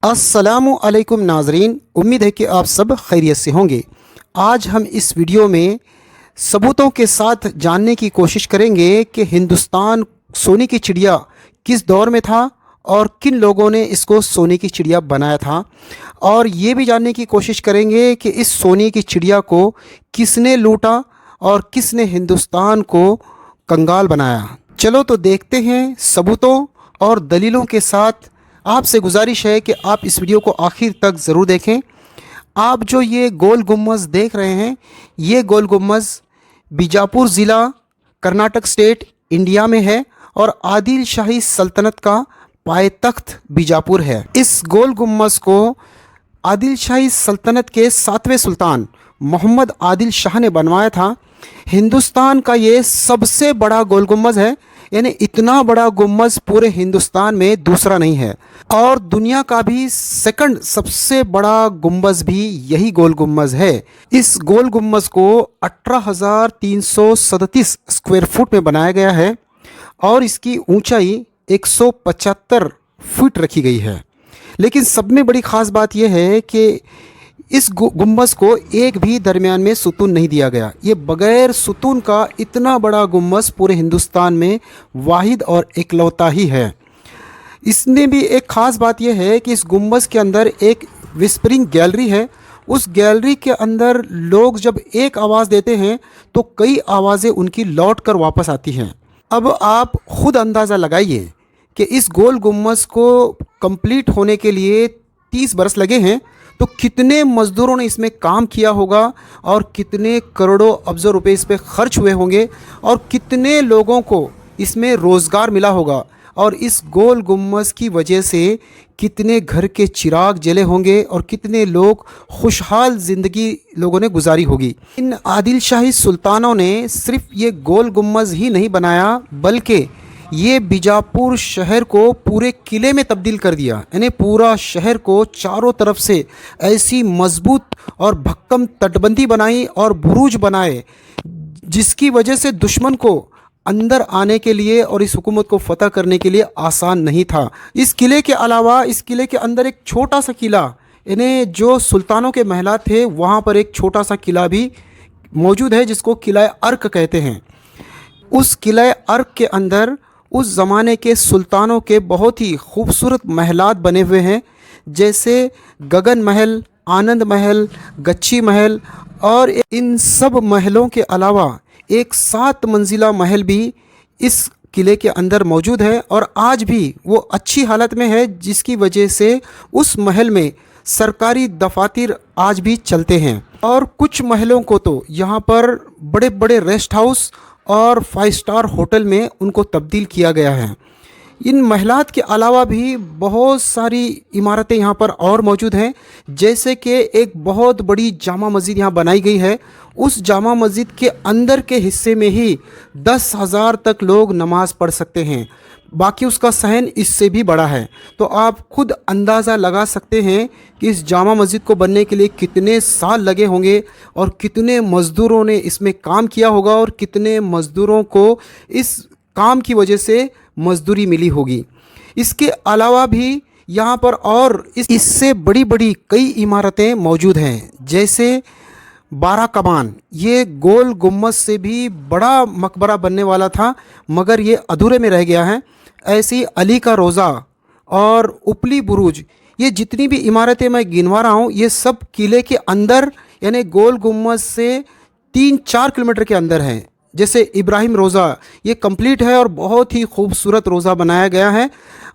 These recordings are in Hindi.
अस्सलामु अलैकुम नाजरीन, उम्मीद है कि आप सब खैरियत से होंगे। आज हम इस वीडियो में सबूतों के साथ जानने की कोशिश करेंगे कि हिंदुस्तान सोने की चिड़िया किस दौर में था और किन लोगों ने इसको सोने की चिड़िया बनाया था, और ये भी जानने की कोशिश करेंगे कि इस सोने की चिड़िया को किसने लूटा और किसने हिंदुस्तान को कंगाल बनाया। चलो तो देखते हैं सबूतों और दलीलों के साथ। आपसे गुजारिश है कि आप इस वीडियो को आखिर तक ज़रूर देखें। आप जो ये गोल गुम्बज़ देख रहे हैं, ये गोल गुम्बज़ बीजापुर ज़िला, कर्नाटक स्टेट, इंडिया में है और आदिल शाही सल्तनत का पायतख्त बीजापुर है। इस गोल गुम्बज़ को आदिल शाही सल्तनत के 7वें सुल्तान मोहम्मद आदिल शाह ने बनवाया था। हिंदुस्तान का ये सबसे बड़ा गोल गुम्बज़ है, यानी इतना बड़ा गुम्बज़ पूरे हिंदुस्तान में दूसरा नहीं है। और दुनिया का भी सेकंड सबसे बड़ा गुम्बज़ भी यही गोल गुम्बज़ है। इस गोल गुम्बज़ को 18,337 स्क्वायर फुट में बनाया गया है और इसकी ऊंचाई 175 फुट रखी गई है। लेकिन सब में बड़ी ख़ास बात यह है कि इस गुम्बज़ को एक भी दरमियान में सुतून नहीं दिया गया। ये बग़ैर सुतून का इतना बड़ा गुम्बज़ पूरे हिंदुस्तान में वाहिद और इकलौता ही है। इसमें भी एक ख़ास बात यह है कि इस गुम्बज़ के अंदर एक विस्परिंग गैलरी है। उस गैलरी के अंदर लोग जब एक आवाज़ देते हैं तो कई आवाज़ें उनकी लौट कर वापस आती हैं। अब आप ख़ुद अंदाज़ा लगाइए कि इस गोल गुम्बज़ को कंप्लीट होने के लिए 30 बरस लगे हैं, तो कितने मज़दूरों ने इसमें काम किया होगा और कितने करोड़ों अब्ज़ों रुपए इस पर ख़र्च हुए होंगे और कितने लोगों को इसमें रोज़गार मिला होगा। और इस गोल गुम्बज़ की वजह से कितने घर के चिराग जले होंगे और कितने लोग खुशहाल ज़िंदगी लोगों ने गुजारी होगी। इन आदिल शाही सुल्तानों ने सिर्फ ये गोल गुम्बज़ ही नहीं बनाया, बल्कि ये बीजापुर शहर को पूरे किले में तब्दील कर दिया। यानी पूरा शहर को चारों तरफ से ऐसी मजबूत और भक्कम तटबंदी बनाई और बुरूज बनाए, जिसकी वजह से दुश्मन को अंदर आने के लिए और इस हुकूमत को फतह करने के लिए आसान नहीं था। इस किले के अलावा इस किले के अंदर एक छोटा सा किला, यानी जो सुल्तानों के महल थे वहाँ पर एक छोटा सा किला भी मौजूद है, जिसको किला अर्क कहते हैं। उस किला अर्क के अंदर उस ज़माने के सुल्तानों के बहुत ही खूबसूरत महलात बने हुए हैं, जैसे गगन महल, आनंद महल, गच्छी महल, और इन सब महलों के अलावा एक 7 मंजिला महल भी इस किले के अंदर मौजूद है और आज भी वो अच्छी हालत में है, जिसकी वजह से उस महल में सरकारी दफातर आज भी चलते हैं। और कुछ महलों को तो यहाँ पर बड़े बड़े रेस्ट हाउस और 5 स्टार होटल में उनको तब्दील किया गया है। इन महलात के अलावा भी बहुत सारी इमारतें यहाँ पर और मौजूद हैं, जैसे कि एक बहुत बड़ी जामा मस्जिद यहाँ बनाई गई है। उस जामा मस्जिद के अंदर के हिस्से में ही 10,000 तक लोग नमाज़ पढ़ सकते हैं, बाकी उसका सहन इससे भी बड़ा है। तो आप खुद अंदाज़ा लगा सकते हैं कि इस जामा मस्जिद को बनने के लिए कितने साल लगे होंगे और कितने मज़दूरों ने इसमें काम किया होगा और कितने मज़दूरों को इस काम की वजह से मजदूरी मिली होगी। इसके अलावा भी यहाँ पर और इससे बड़ी बड़ी कई इमारतें मौजूद हैं, जैसे 12 कमान। ये गोल गुम्बज़ से भी बड़ा मकबरा बनने वाला था, मगर ये अधूरे में रह गया है। ऐसे ही अली का रोज़ा और उपली बुरुज, ये जितनी भी इमारतें मैं गिनवा रहा हूँ, ये सब किले के अंदर यानी गोल गुम्बज़ से 3-4 किलोमीटर के अंदर हैं। जैसे इब्राहिम रोज़ा, ये कंप्लीट है और बहुत ही खूबसूरत रोज़ा बनाया गया है।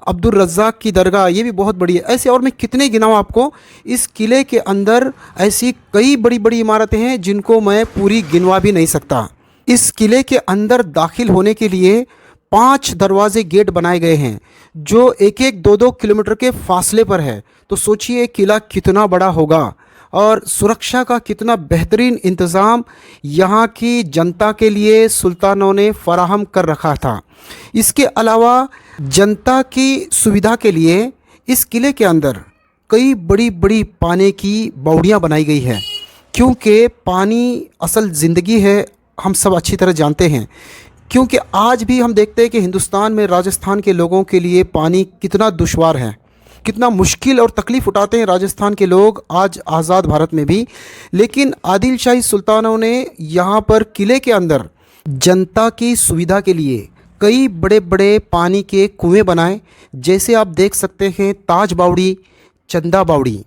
अब्दुल रज़्ज़ाक़ की दरगाह, ये भी बहुत बड़ी है। ऐसे और मैं कितने गिनाऊँ आपको। इस किले के अंदर ऐसी कई बड़ी बड़ी इमारतें हैं जिनको मैं पूरी गिनवा भी नहीं सकता। इस किले के अंदर दाखिल होने के लिए 5 दरवाजे गेट बनाए गए हैं, जो एक एक 2-2 किलोमीटर के फासले पर है। तो सोचिए किला कितना बड़ा होगा और सुरक्षा का कितना बेहतरीन इंतज़ाम यहाँ की जनता के लिए सुल्तानों ने फराहम कर रखा था। इसके अलावा जनता की सुविधा के लिए इस किले के अंदर कई बड़ी बड़ी पानी की बावड़ियाँ बनाई गई है, क्योंकि पानी असल ज़िंदगी है, हम सब अच्छी तरह जानते हैं। क्योंकि आज भी हम देखते हैं कि हिंदुस्तान में राजस्थान के लोगों के लिए पानी कितना दुश्वार है। कितना मुश्किल और तकलीफ़ उठाते हैं राजस्थान के लोग आज आज़ाद भारत में भी। लेकिन आदिल शाही सुल्तानों ने यहाँ पर किले के अंदर जनता की सुविधा के लिए कई बड़े बड़े पानी के कुएं बनाए, जैसे आप देख सकते हैं ताज बावड़ी, चंदा बावड़ी।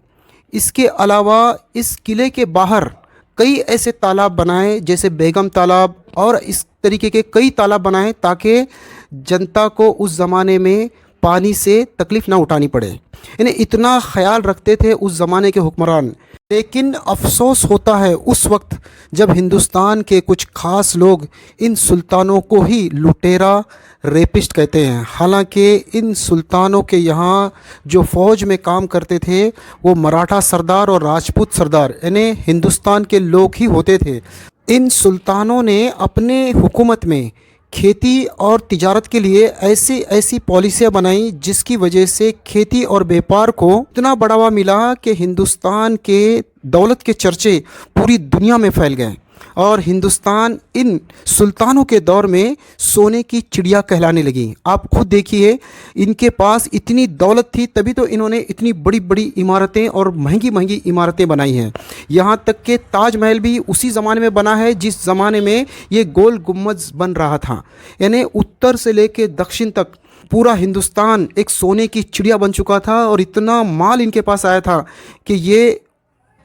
इसके अलावा इस किले के बाहर कई ऐसे तालाब बनाए जैसे बेगम तालाब, और इस तरीके के कई तालाब बनाए ताकि जनता को उस ज़माने में पानी से तकलीफ़ ना उठानी पड़े। इन्हें इतना ख्याल रखते थे उस ज़माने के हुक्मरान। लेकिन अफसोस होता है उस वक्त जब हिंदुस्तान के कुछ ख़ास लोग इन सुल्तानों को ही लुटेरा, रेपिस्ट कहते हैं। हालांकि इन सुल्तानों के यहाँ जो फ़ौज में काम करते थे वो मराठा सरदार और राजपूत सरदार यानी हिंदुस्तान के लोग ही होते थे। इन सुल्तानों ने अपने हुकूमत में खेती और तिजारत के लिए ऐसी ऐसी पॉलिसियाँ बनाई जिसकी वजह से खेती और व्यापार को इतना बढ़ावा मिला कि हिंदुस्तान के दौलत के चर्चे पूरी दुनिया में फैल गए और हिंदुस्तान इन सुल्तानों के दौर में सोने की चिड़िया कहलाने लगी। आप खुद देखिए, इनके पास इतनी दौलत थी तभी तो इन्होंने इतनी बड़ी बड़ी इमारतें और महंगी महंगी इमारतें बनाई हैं। यहाँ तक कि ताजमहल भी उसी ज़माने में बना है जिस ज़माने में ये गोल गुम्बद बन रहा था। यानी उत्तर से लेकर दक्षिण तक पूरा हिंदुस्तान एक सोने की चिड़िया बन चुका था और इतना माल इनके पास आया था कि ये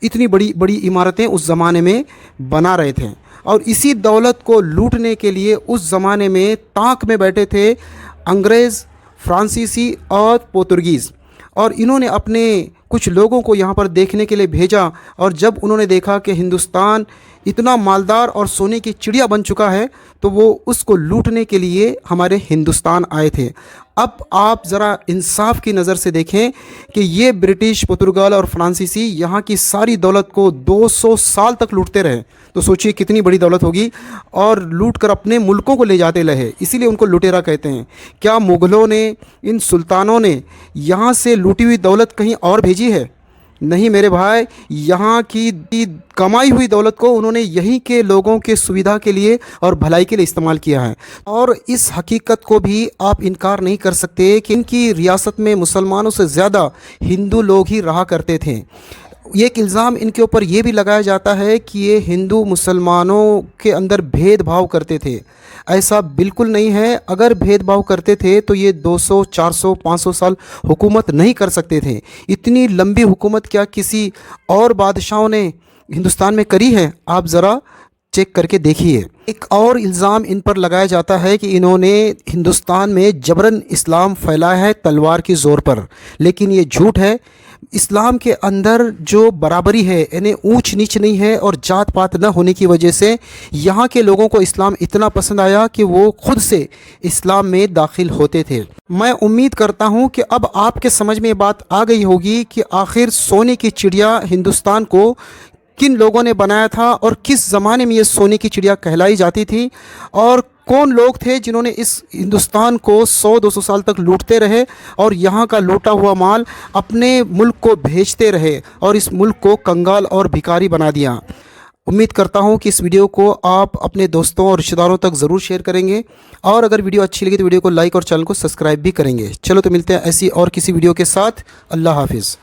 इतनी बड़ी बड़ी इमारतें उस ज़माने में बना रहे थे। और इसी दौलत को लूटने के लिए उस ज़माने में ताक में बैठे थे अंग्रेज़, फ्रांसीसी और पोर्तुगीज़। और इन्होंने अपने कुछ लोगों को यहाँ पर देखने के लिए भेजा और जब उन्होंने देखा कि हिंदुस्तान इतना मालदार और सोने की चिड़िया बन चुका है तो वो उसको लूटने के लिए हमारे हिंदुस्तान आए थे। अब आप ज़रा इंसाफ की नज़र से देखें कि ये ब्रिटिश, पुर्तगाल और फ्रांसीसी यहाँ की सारी दौलत को 200 साल तक लूटते रहे, तो सोचिए कितनी बड़ी दौलत होगी, और लूट कर अपने मुल्कों को ले जाते रहे, इसीलिए उनको लुटेरा कहते हैं। क्या मुग़लों ने, इन सुल्तानों ने यहाँ से लूटी हुई दौलत कहीं और भेजी है? नहीं मेरे भाई, यहाँ की कमाई हुई दौलत को उन्होंने यहीं के लोगों के सुविधा के लिए और भलाई के लिए इस्तेमाल किया है। और इस हकीकत को भी आप इनकार नहीं कर सकते कि इनकी रियासत में मुसलमानों से ज़्यादा हिंदू लोग ही रहा करते थे। एक इल्ज़ाम इनके ऊपर ये भी लगाया जाता है कि ये हिंदू मुसलमानों के अंदर भेदभाव करते थे। ऐसा बिल्कुल नहीं है। अगर भेदभाव करते थे तो ये 200, 400, 500 साल हुकूमत नहीं कर सकते थे। इतनी लंबी हुकूमत क्या किसी और बादशाहों ने हिंदुस्तान में करी है? आप ज़रा चेक करके देखिए। एक और इल्ज़ाम इन पर लगाया जाता है कि इन्होंने हिंदुस्तान में जबरन इस्लाम फैलाया है तलवार के ज़ोर पर, लेकिन ये झूठ है। इस्लाम के अंदर जो बराबरी है, यानी ऊंच नीच नहीं है और जात पात न होने की वजह से यहाँ के लोगों को इस्लाम इतना पसंद आया कि वो खुद से इस्लाम में दाखिल होते थे। मैं उम्मीद करता हूँ कि अब आपके समझ में ये बात आ गई होगी कि आखिर सोने की चिड़िया हिंदुस्तान को किन लोगों ने बनाया था और किस ज़माने में ये सोने की चिड़िया कहलाई जाती थी, और कौन लोग थे जिन्होंने इस हिंदुस्तान को 100-200 साल तक लूटते रहे और यहाँ का लूटा हुआ माल अपने मुल्क को भेजते रहे और इस मुल्क को कंगाल और भिखारी बना दिया। उम्मीद करता हूँ कि इस वीडियो को आप अपने दोस्तों और रिश्तेदारों तक ज़रूर शेयर करेंगे, और अगर वीडियो अच्छी लगी तो वीडियो को लाइक और चैनल को सब्सक्राइब भी करेंगे। चलो तो मिलते हैं ऐसी और किसी वीडियो के साथ। अल्लाह हाफिज़।